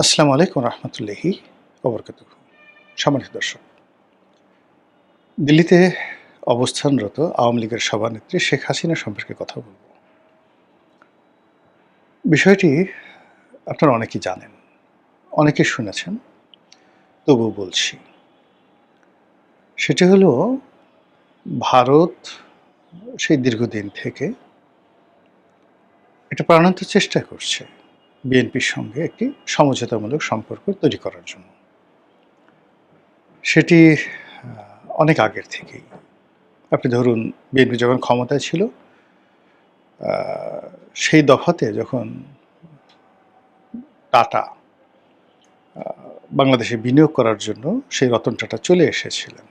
আসসালামু আলাইকুম রহমতুল্লাহি ওবরকাতুহু। সম্মানিত দর্শক, দিল্লিতে অবস্থানরত আওয়ামী লীগের সভানেত্রী শেখ হাসিনা সম্পর্কে কথা বলব। বিষয়টি আপনারা অনেকেই জানেন, অনেকে শুনেছেন, তবুও বলছি। সেটি হলো, ভারত সেই দীর্ঘদিন থেকে এটা প্রাণান্ত চেষ্টা করছে বিএনপির সঙ্গে একটি সমঝোতামূলক সম্পর্ক তৈরি করার জন্য। সেটি অনেক আগের থেকেই। আপনি ধরুন, বিএনপি যখন ক্ষমতায় ছিল, আ সেই দফাতে যখন টাটা আ বাংলাদেশে বিনিয়োগ করার জন্য সেই রতন টাটা চলে এসেছিলেন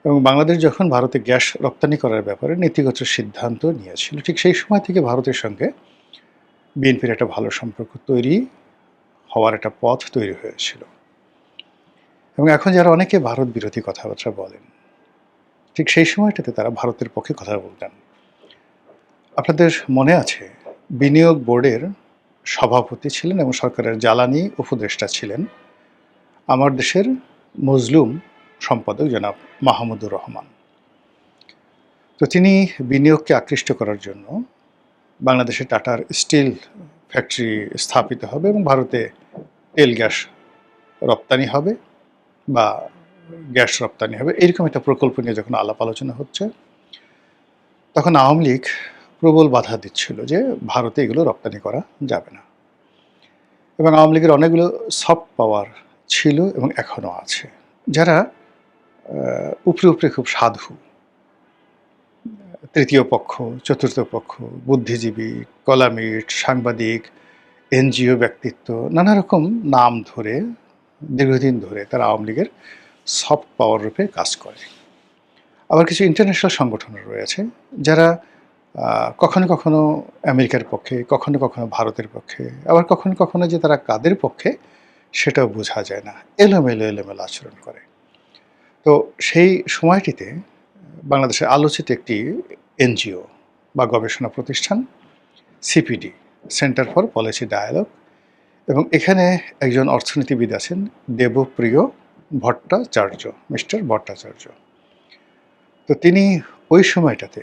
এবং বাংলাদেশ যখন ভারতে গ্যাস রপ্তানি করার ব্যাপারে নীতিগত সিদ্ধান্ত নিয়েছিল, ঠিক সেই সময় থেকে ভারতের সঙ্গে বিএনপির একটা ভালো সম্পর্ক তৈরি হওয়ার একটা পথ তৈরি হয়েছিল। এবং এখন যারা অনেকে ভারত বিরোধী কথাবার্তা বলেন, ঠিক সেই সময়টাতে তারা ভারতের পক্ষে কথা বলতেন। আপনাদের মনে আছে, বিনিয়োগ বোর্ডের সভাপতি ছিলেন এবং সরকারের জ্বালানি উপদেষ্টা ছিলেন আমার দেশের মজলুম সম্পাদক জনাব মাহমুদুর রহমান। তো তিনি বিনিয়োগকে আকৃষ্ট করার জন্য বাংলাদেশে টাটার স্টিল ফ্যাক্টরি স্থাপিত হবে এবং ভারতে তেল গ্যাস রপ্তানি হবে বা গ্যাস রপ্তানি হবে, এরকম একটা প্রকল্প নিয়ে যখন আলাপ আলোচনা হচ্ছে, তখন আওয়ামী লীগ প্রবল বাধা দিচ্ছিল যে ভারতে এগুলো রপ্তানি করা যাবে না। এবং আওয়ামী লীগের অনেকগুলো সফট পাওয়ার ছিল এবং এখনও আছে, যারা উপরে উপরে খুব সাধু, তৃতীয় পক্ষ, চতুর্থ পক্ষ, বুদ্ধিজীবী, কলামিস্ট, সাংবাদিক, এনজিও ব্যক্তিত্ব, নানা রকম নাম ধরে দীর্ঘদিন ধরে তারা আওয়ামী লীগের সফট পাওয়ার রূপে কাজ করে। আবার কিছু ইন্টারন্যাশনাল সংগঠনও রয়েছে, যারা কখনো কখনো আমেরিকার পক্ষে, কখনো কখনো ভারতের পক্ষে, আবার কখনো কখনো যে তারা কাদের পক্ষে সেটাও বোঝা যায় না, এলোমেলো এলোমেলো আচরণ করে। তো সেই সময়টিতে বাংলাদেশের আলোচিত একটি এনজিও বা গবেষণা প্রতিষ্ঠান CPD, centre for policy dialogue, এবং এখানে একজন অর্থনীতিবিদ আছেন দেবপ্রিয় ভট্টাচার্য, মিস্টার ভট্টাচার্য। তো তিনি ওই সময়টাতে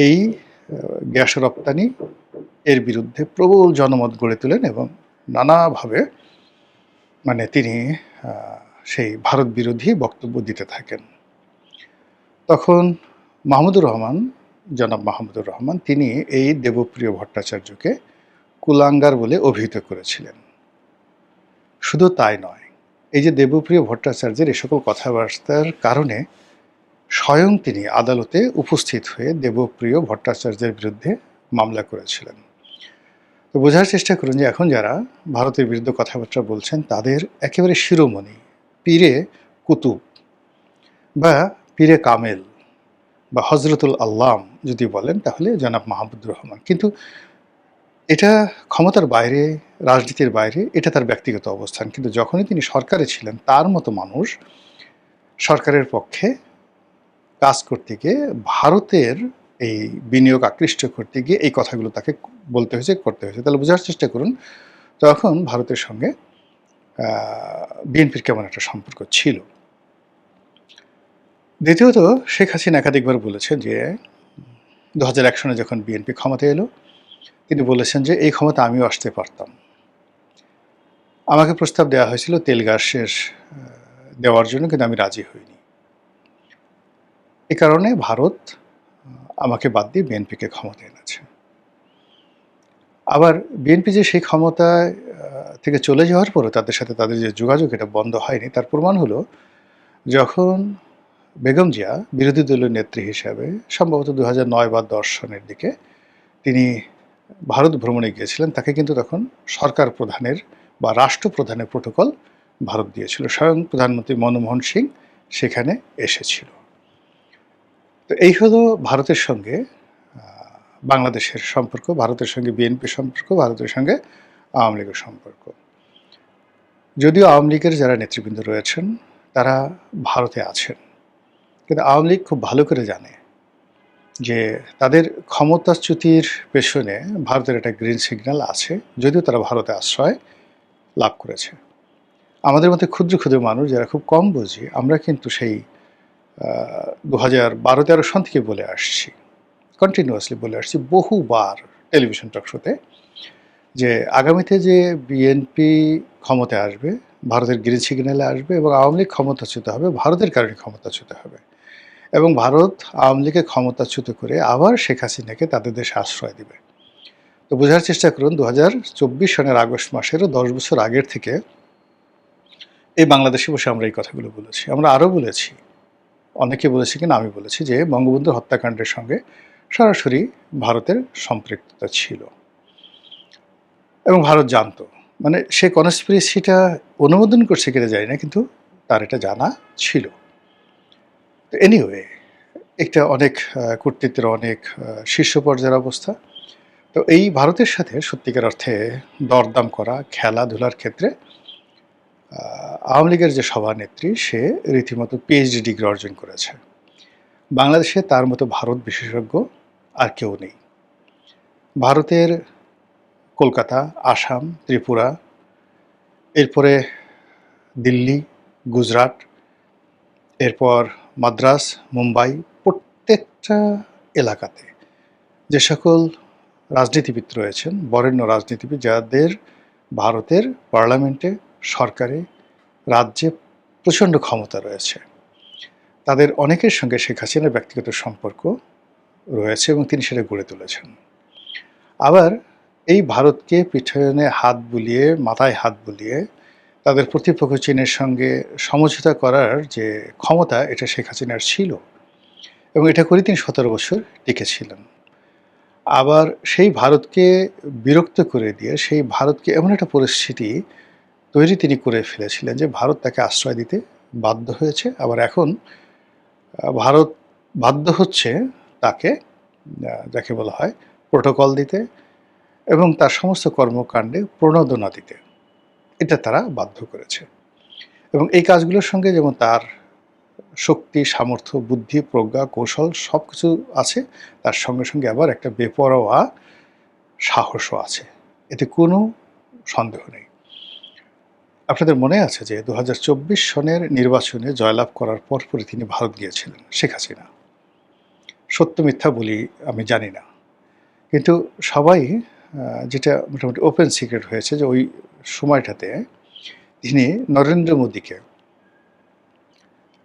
এই গ্যাস রপ্তানি এর বিরুদ্ধে প্রবল জনমত গড়ে তোলেন এবং নানাভাবে তিনি সেই ভারত বিরোধী বক্তব্য দিতে থাকেন। তখন মাহমুদুর রহমান, জনাব মাহমুদুর রহমান, তিনি এই দেবপ্রিয় ভট্টাচার্যকে কুলাঙ্গার বলে অভিহিত করেছিলেন। শুধু তাই নয়, এই যে দেবপ্রিয় ভট্টাচার্যের এই সকল কথাবার্তার কারণে স্বয়ং তিনি আদালতে উপস্থিত হয়ে দেবপ্রিয় ভট্টাচার্যের বিরুদ্ধে মামলা করেছিলেন। তো বোঝার চেষ্টা করুন যে এখন যারা ভারতের বিরুদ্ধে কথাবার্তা বলছেন, তাদের একেবারে শিরোমণি, পীরে কুতুব বা পীরে কামেল বা হজরতুল আল্লাম যদি বলেন, তাহলে জনাব মাহমুদুর রহমান। কিন্তু এটা ক্ষমতার বাইরে, রাজনীতির বাইরে, এটা তার ব্যক্তিগত অবস্থান। কিন্তু যখনই তিনি সরকারে ছিলেন, তার মতো মানুষ সরকারের পক্ষে কাজ করতে গিয়ে, ভারতের এই বিনিয়োগ আকৃষ্ট করতে গিয়ে এই কথাগুলো তাকে বলতে হয়েছে, করতে হয়েছে। তাহলে বোঝার চেষ্টা করুন তখন ভারতের সঙ্গে বিএনপির কেমন একটা সম্পর্ক ছিল। দ্বিতীয়ত, শেখ হাসিনা একাধিকবার বলেছেন যে 2001 সনে যখন বিএনপি ক্ষমতায় এলো, তিনি বলেছেন যে এই ক্ষমতা আমিও আসতে পারতাম। আমাকে প্রস্তাব দেওয়া হয়েছিল তেল গ্যাসের দেওয়ার জন্য, কিন্তু আমি রাজি হইনি। এ কারণে ভারত আমাকে বাদ দিয়ে বিএনপিকে ক্ষমতায় এনেছে। আবার বিএনপি যে সেই ক্ষমতায় থেকে চলে যাওয়ার পরও তাদের সাথে তাদের যে যোগাযোগ, এটা বন্ধ হয়নি, তার প্রমাণ হলো যখন বেগম জিয়া বিরোধী দলীয় নেত্রী হিসাবে সম্ভবত 2009 বা 10 সনের দিকে তিনি ভারত ভ্রমণে গিয়েছিলেন, তাকে কিন্তু তখন সরকার প্রধানের বা রাষ্ট্রপ্রধানের প্রোটোকল ভারত দিয়েছিল। স্বয়ং প্রধানমন্ত্রী মনমোহন সিং সেখানে এসেছিল। তো এই হলো ভারতের সঙ্গে বাংলাদেশের সম্পর্ক, ভারতের সঙ্গে বিএনপির সম্পর্ক, ভারতের সঙ্গে আওয়ামী লীগের সম্পর্ক। যদিও আওয়ামী লীগের যারা নেতৃবৃন্দ রয়েছেন তারা ভারতে আছেন, কিন্তু আওয়ামী লীগ খুব ভালো করে জানে যে তাদের ক্ষমতাচ্যুতির পেছনে ভারতের একটা গ্রিন সিগন্যাল আছে। যদিও তারা ভারতে আশ্রয় লাভ করেছে। আমাদের মধ্যে ক্ষুদ্র ক্ষুদ্র মানুষ যারা খুব কম বুঝি, আমরা কিন্তু সেই 2012-13 সন থেকে বলে আসছি, কন্টিনিউয়াসলি বলে আসছি বহুবার টেলিভিশন টক শোতে, যে আগামীতে যে বিএনপি ক্ষমতায় আসবে, ভারতের গ্রিন সিগন্যালে আসবে এবং আওয়ামী লীগ ক্ষমতাচ্যুত হবে, ভারতের কারণে ক্ষমতাচ্যুত হবে এবং ভারত আওয়ামী লীগকে ক্ষমতাচ্যুত করে আবার শেখ হাসিনাকে তাদের দেশে আশ্রয় দিবে। তো বোঝার চেষ্টা করুন, 2024 সনের আগস্ট মাসেরও 10 বছর আগের থেকে এই বাংলাদেশে বসে আমরা এই কথাগুলো বলেছি। আমরা আরও বলেছি, অনেকে বলেছি কিনা আমি বলেছি, যে বঙ্গবন্ধু হত্যাকাণ্ডের সঙ্গে সরাসরি ভারতের সম্পৃক্ততা ছিল এবং ভারত জানতো। মানে সে কনস্পিরেসিটা অনুমোদন করছে কিনা জানি না, কিন্তু তার এটা জানা ছিল। তো এনিওয়ে, একটা অনেক কর্তৃত্বের অনেক শীর্ষ পর্যায়ের অবস্থা। তো এই ভারতের সাথে সত্যিকার অর্থে দরদাম করা, খেলাধুলার ক্ষেত্রে আওয়ামী লীগের যে সভানেত্রী, সে রীতিমতো পিএইচডি ডিগ্রি অর্জন করেছে। বাংলাদেশে তার মতো ভারত বিশেষজ্ঞ আর কেউ নেই। ভারতের কলকাতা, আসাম, ত্রিপুরা, এরপরে দিল্লি, গুজরাট, এরপর মাদ্রাস, মুম্বাই, প্রত্যেকটা এলাকাতে যে সকল রাজনীতিবিদ রয়েছেন, বরেণ্য রাজনীতিবিদ, যাদের ভারতের পার্লামেন্টে, সরকারে, রাজ্যে প্রচণ্ড ক্ষমতা রয়েছে, তাদের অনেকের সঙ্গে শেখ হাসিনার ব্যক্তিগত সম্পর্ক রয়েছে এবং তিনি সেটা গড়ে তুলেছেন। আবার এই ভারতকে পিছনে হাত বুলিয়ে, মাথায় হাত বুলিয়ে তাদের প্রতিপক্ষ চীনের সঙ্গে সমঝোতা করার যে ক্ষমতা, এটা শেখ হাসিনার ছিল এবং এটা করে তিনি 17 বছর টিকেছিলেন। আবার সেই ভারতকে বিরক্ত করে দিয়ে, সেই ভারতকে এমন একটা পরিস্থিতি তৈরি তিনি করে ফেলেছিলেন যে ভারত তাকে আশ্রয় দিতে বাধ্য হয়েছে। আবার এখন ভারত বাধ্য হচ্ছে তাকে, যাকে বলা হয়, প্রোটোকল দিতে এবং তার সমস্ত কর্মকাণ্ডে প্রণোদনা দিতে। এটা তারা বাধ্য করেছে এবং এই কাজগুলোর সঙ্গে যেমন তার শক্তি, সামর্থ্য, বুদ্ধি, প্রজ্ঞা, কৌশল সব কিছু আছে, তার সঙ্গে সঙ্গে আবার একটা বেপরোয়া সাহসও আছে, এতে কোনো সন্দেহ নেই। আপনাদের মনে আছে যে 2024 সনের নির্বাচনে জয়লাভ করার পরপরই তিনি ভারত গিয়েছিলেন, শেখ হাসিনা। সত্য মিথ্যা বলি আমি জানি না, কিন্তু সবাই যেটা মোটামুটি ওপেন সিক্রেট হয়েছে যে ওই সময়টাতে তিনি নরেন্দ্র মোদীকে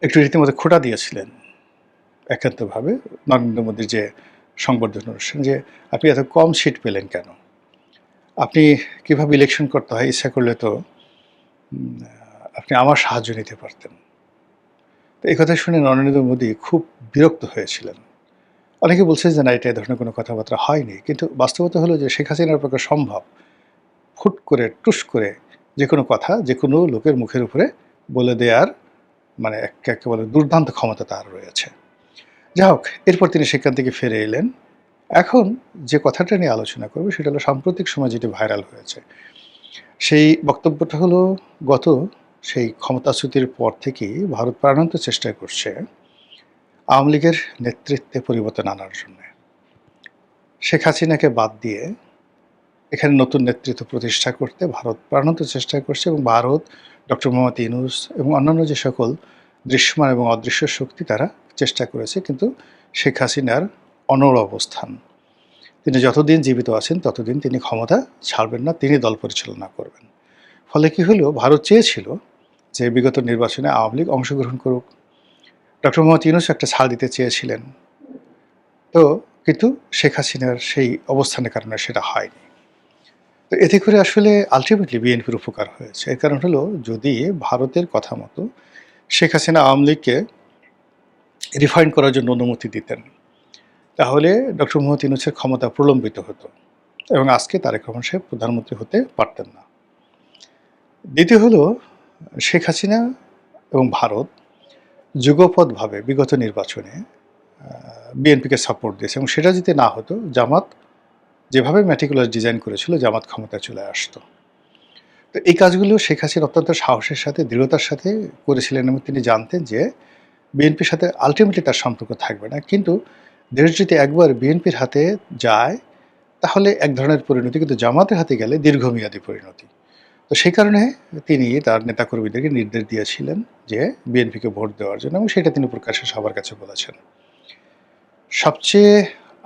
একটু রীতিমতো খোঁটা দিয়েছিলেন একান্তভাবে, নরেন্দ্র মোদীর যে সংবর্ধনা অনুষ্ঠান, যে আপনি এত কম সিট পেলেন কেন, আপনি কিভাবে ইলেকশন করতে হয়, ইচ্ছা করলে তো আপনি আমার সাহায্য নিতে পারতেন। তো এই কথা শুনে নরেন্দ্র মোদী খুব বিরক্ত হয়েছিলেন। অনেকে বলছে যে না, এটা এ ধরনের কোনো কথাবার্তা হয়নি, কিন্তু বাস্তবতা হলো যে শেখ হাসিনার পক্ষে সম্ভব হুট করে, টুস করে যে কোনো কথা যে কোনো লোকের মুখের উপরে বলে দেওয়ার, মানে একেবারে দুর্দান্ত ক্ষমতা তার রয়েছে। যাই হোক, এরপর তিনি সেখান থেকে ফিরে এলেন। এখন যে কথাটা নিয়ে আলোচনা করব সেটা হলো সাম্প্রতিক সময় যেটি ভাইরাল হয়েছে। সেই বক্তব্যটা হলো, গত সেই ক্ষমতাচ্যুতির পর থেকেই ভারত প্রাণান্ত চেষ্টা করছে আওয়ামী লীগের নেতৃত্বে পরিবর্তন আনার জন্য। শেখ হাসিনাকে বাদ দিয়ে এখানে নতুন নেতৃত্ব প্রতিষ্ঠা করতে ভারত প্রাণান্ত চেষ্টা করছে এবং ভারত, ডক্টর মোহাম্মদ ইউনূস এবং অন্যান্য যে সকল দৃশ্যমান এবং অদৃশ্য শক্তি, তারা চেষ্টা করেছে, কিন্তু শেখ হাসিনার অনড় অবস্থান। তিনি যতদিন জীবিত আছেন ততদিন তিনি ক্ষমতা ছাড়বেন না, তিনি দল পরিচালনা করবেন। ফলে কি হলো, ভারত চেয়েছিল যে বিগত নির্বাচনে আওয়ামী লীগ অংশগ্রহণ করুক, ডক্টর মোহাম্মদ ইউনূস একটা ছাড় দিতে চেয়েছিলেন, তো কিন্তু শেখ হাসিনার সেই অবস্থানের কারণে সেটা হয়নি। তো এতে করে আসলে আলটিমেটলি বিএনপির উপকার হয়েছে। এর কারণ হলো, যদি ভারতের কথা মতো শেখ হাসিনা আওয়ামী লীগকে রিফাইন করার জন্য অনুমতি দিতেন, তাহলে ডক্টর মোহাম্মদ ইউনূসের ক্ষমতা প্রলম্বিত হতো এবং আজকে তারেক রহমান সাহেব প্রধানমন্ত্রী হতে পারতেন না। দ্বিতীয় হলো, শেখ হাসিনা এবং ভারত যুগপৎভাবে বিগত নির্বাচনে বিএনপিকে সাপোর্ট দিয়েছে এবং সেটা যদি না হতো, জামাত যেভাবে ম্যাটিকুলার ডিজাইন করেছিল, জামাত ক্ষমতায় চলে আসতো। তো এই কাজগুলো শেখ হাসিনা অত্যন্ত সাহসের সাথে, দৃঢ়তার সাথে করেছিলেন এবং তিনি জানতেন যে বিএনপির সাথে আলটিমেটলি তার সম্পর্ক থাকবে না, কিন্তু দেশ যদি একবার বিএনপির হাতে যায় তাহলে এক ধরনের পরিণতি, কিন্তু জামাতের হাতে গেলে দীর্ঘমেয়াদী পরিণতি। তো সেই কারণে তিনি তার নেতাকর্মীদেরকে নির্দেশ দিয়েছিলেন যে বিএনপিকে ভোট দেওয়ার জন্য, এবং সেটা তিনি প্রকাশ্যে সবার কাছে বলেছেন। সবচেয়ে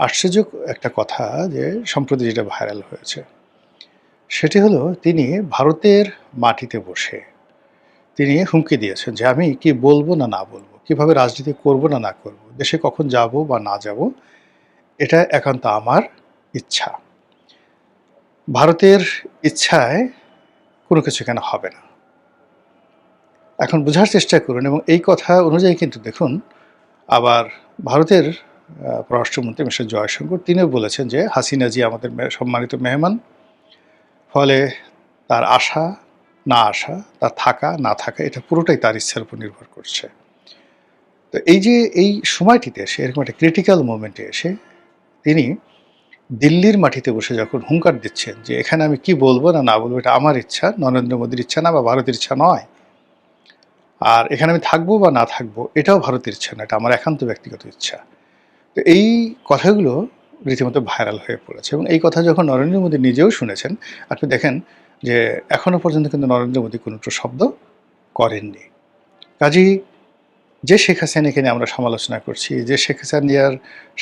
আশ্চর্য একটা কথা যে সম্প্রতি যেটা ভাইরাল হয়েছে, সেটি হলো তিনি ভারতের মাটিতে বসে তিনি হুমকি দিয়েছেন যে আমি কি বলবো না না বলবো, কিভাবে রাজনীতি করব না না করব, দেশে কখন যাব বা না যাব, এটা একান্ত আমার ইচ্ছা। ভারতের ইচ্ছায় কোনো কিছু এখানে হবে না। এখন বোঝার চেষ্টা করুন, এবং এই কথা অনুযায়ী কিন্তু দেখুন, আবার ভারতের পররাষ্ট্রমন্ত্রী মিস্টার জয়শঙ্কর তিনিও বলেছেন যে হাসিনা জি আমাদের সম্মানিত মেহমান, ফলে তার আসা না আসা, তার থাকা না থাকা, এটা পুরোটাই তার ইচ্ছার উপর নির্ভর করছে। তো এই যে এই সময়টিতে এসে, এরকম একটা ক্রিটিক্যাল মোমেন্টে এসে তিনি দিল্লির মাটিতে বসে যখন হুঙ্কার দিচ্ছেন যে এখানে আমি কি বলবো না না বলবো, এটা আমার ইচ্ছা, নরেন্দ্র মোদীর ইচ্ছা না বা ভারতের ইচ্ছা নয়, আর এখানে আমি থাকবো বা না থাকবো এটাও ভারতের ইচ্ছা না, এটা আমার একান্ত ব্যক্তিগত ইচ্ছা। তো এই কথাগুলো রীতিমতো ভাইরাল হয়ে পড়েছে, এবং এই কথা যখন নরেন্দ্র মোদী নিজেও শুনেছেন, আপনি দেখেন যে এখনো পর্যন্ত কিন্তু নরেন্দ্র মোদী কোনো শব্দ করেননি। কাজেই যে শেখ হাসিনাকে নিয়ে আমরা সমালোচনা করছি, যে শেখ হাসিনার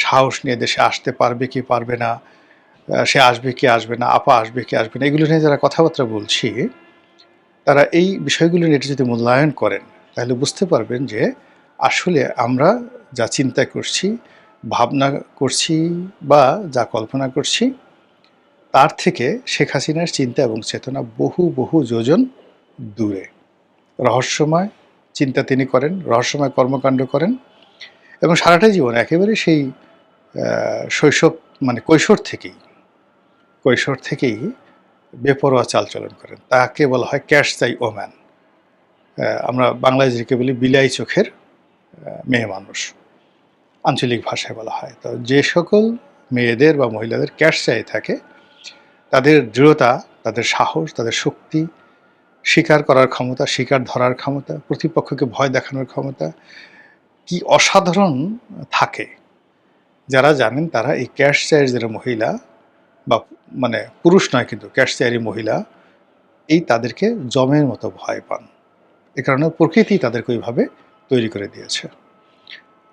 সাহস নিয়ে দেশে আসতে পারবে কি পারবে না, সে আসবে কি আসবে না, আপা আসবে কি আসবে না, এগুলো নিয়ে যারা কথাবার্তা বলছি, তারা এই বিষয়গুলো নিয়ে যদি মূল্যায়ন করেন, তাহলে বুঝতে পারবেন যে আসলে আমরা যা চিন্তা করছি, ভাবনা করছি বা যা কল্পনা করছি, তার থেকে শেখ হাসিনার চিন্তা এবং চেতনা বহু বহু যোজন দূরে। রহস্যময় চিন্তা তিনি করেন, রহস্যময় কর্মকাণ্ড করেন, এবং সারাটা জীবন একেবারে সেই শৈশব মানে কৈশোর থেকেই বেপরোয়া চালচলন করেন। তাকে বলা হয় ক্যাশ চাই ওম্যান। আমরা বাংলায় যেকে বলি বিলাই চোখের মেয়ে মানুষ, আঞ্চলিক ভাষায় বলা হয়। তো যে সকল মেয়েদের বা মহিলাদের ক্যাশ চাই থাকে, তাদের দৃঢ়তা, তাদের সাহস, তাদের শক্তি, শিকার করার ক্ষমতা, শিকার ধরার ক্ষমতা, প্রতিপক্ষকে ভয় দেখানোর ক্ষমতা কি অসাধারণ থাকে। যারা জানেন তারা এই ক্যাশ চায়ের যারা মহিলা বা মানে পুরুষ নয়, কিন্তু ক্যাশ চায়েরই মহিলা, এই তাদেরকে জমের মতো ভয় পান। এ কারণে প্রকৃতি তাদেরকে ওইভাবে তৈরি করে দিয়েছে।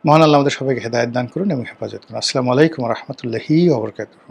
মহান আল্লাহ আমাদের সবাইকে হেদায়েত দান করুন এবং হেফাজত করুন। আসসালামু আলাইকুম ওয়া রাহমাতুল্লাহি ওয়া বারাকাতুহু।